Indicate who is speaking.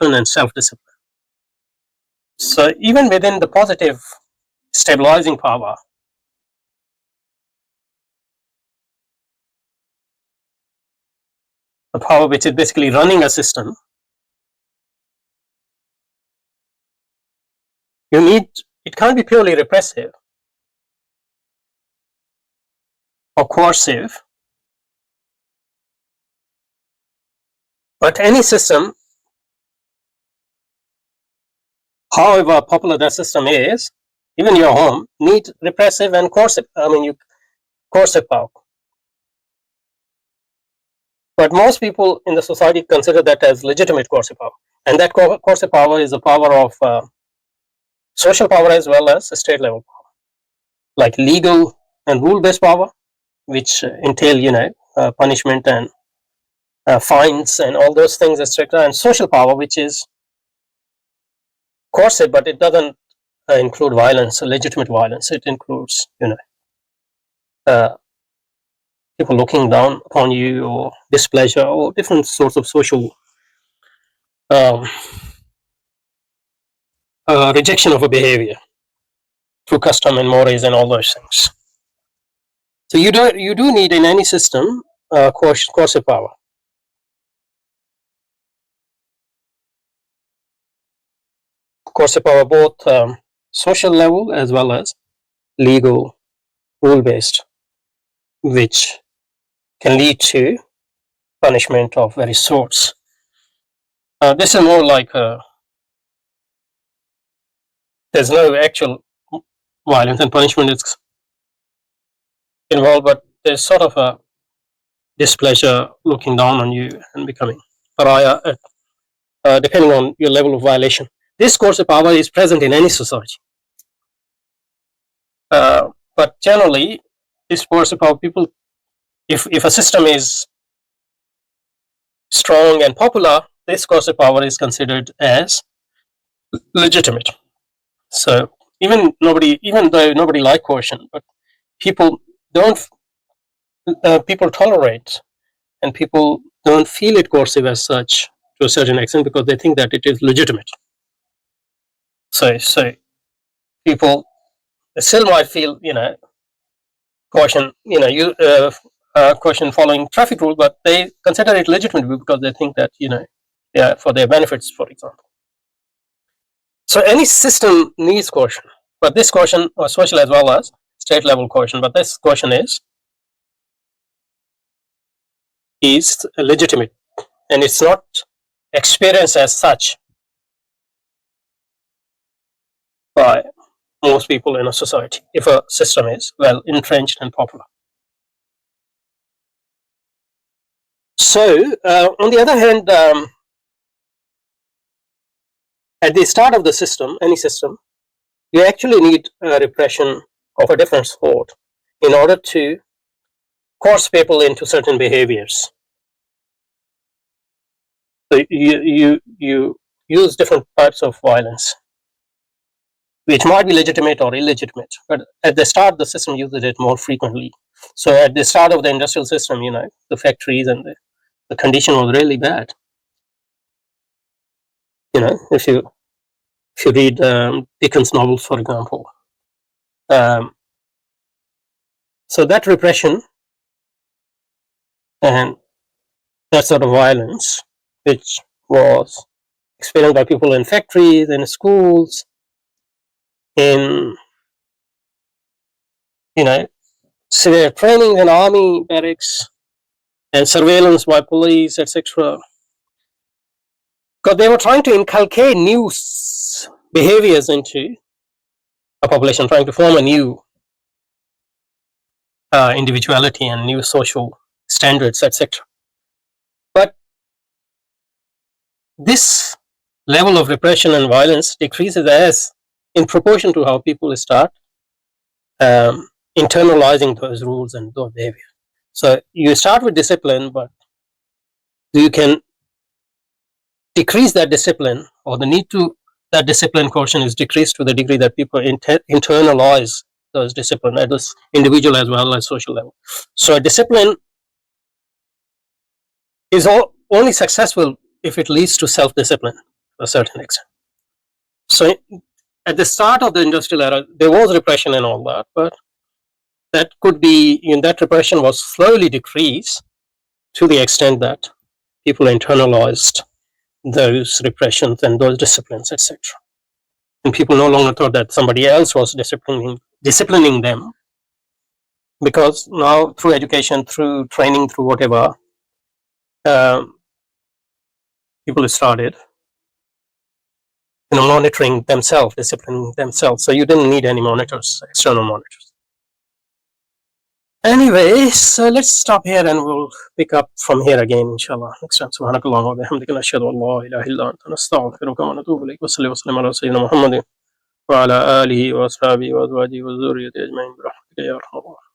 Speaker 1: discipline and self-discipline. So even within the positive stabilizing power, the power which is basically running a system, you need, it can't be purely repressive or coercive, but any system, however popular that system is, even your home, needs repressive and coercive, coercive power. But most people in the society consider that as legitimate coercive power, and that coercive power is a power of social power as well as state level power, like legal and rule based power, which entail punishment and fines and all those things, etc., and social power, which is coercive, but it doesn't include violence, legitimate violence. It includes people looking down upon you, or displeasure, or different sorts of social rejection of a behavior through custom and mores and all those things. So you do need in any system coercive power. Coercive power, both social level as well as legal, rule based, which can lead to punishment of various sorts. This is more like there's no actual violence and punishment is involved, but there's sort of a displeasure, looking down on you and becoming pariah, depending on your level of violation. This coercive power is present in any society, but generally this coercive power, people, if a system is strong and popular, this coercive power is considered as legitimate. So even though nobody like coercion, but people tolerate, and people don't feel it coercive as such to a certain extent, because they think that it is legitimate. So people still might feel coercion, coercion following traffic rules, but they consider it legitimate because they think that for their benefits, for example. So any system needs coercion, but this coercion, or social as well as state level coercion, but this coercion is legitimate, and it's not experienced as such by most people in a society if a system is well entrenched and popular. So on the other hand, at the start of the system, any system, you actually need repression of a different sort in order to coerce people into certain behaviors. So you use different types of violence, which might be legitimate or illegitimate, but at the start the system uses it more frequently. So at the start of the industrial system, the factories and the condition was really bad. If you read Dickens novels, for example, so that repression and that sort of violence, which was experienced by people in factories, in schools, in severe training in army barracks, and surveillance by police, etc., because they were trying to inculcate new behaviors into a population, trying to form a new individuality and new social standards, etc. But this level of repression and violence decreases as in proportion to how people start internalizing those rules and those behavior. So you start with discipline, but you can decrease that discipline, or the need to that discipline quotient is decreased to the degree that people internalize those discipline at this individual as well as social level. So discipline is only successful if it leads to self-discipline, a certain extent. So at the start of the industrial era, there was repression and all that, but that could be, that repression was slowly decreased to the extent that people internalized those repressions and those disciplines, etc. And people no longer thought that somebody else was disciplining them, because now through education, through training, through whatever, people started monitoring themselves, disciplining themselves. So you didn't need any monitors, external monitors. Anyway, so let's stop here and we'll pick up from here again, inshallah. Next time, subhanakallah wa bihamdika nashhadu an la ilaha illa anta nastaghfiruka wa natubu ilayk wa sallallahu wa sallam ala sayyidina Muhammadin wa ala alihi wa ashabihi wa azwajihi wa dhurriyyatihi ajma'in bi rahmatika ya arhamar rahimin.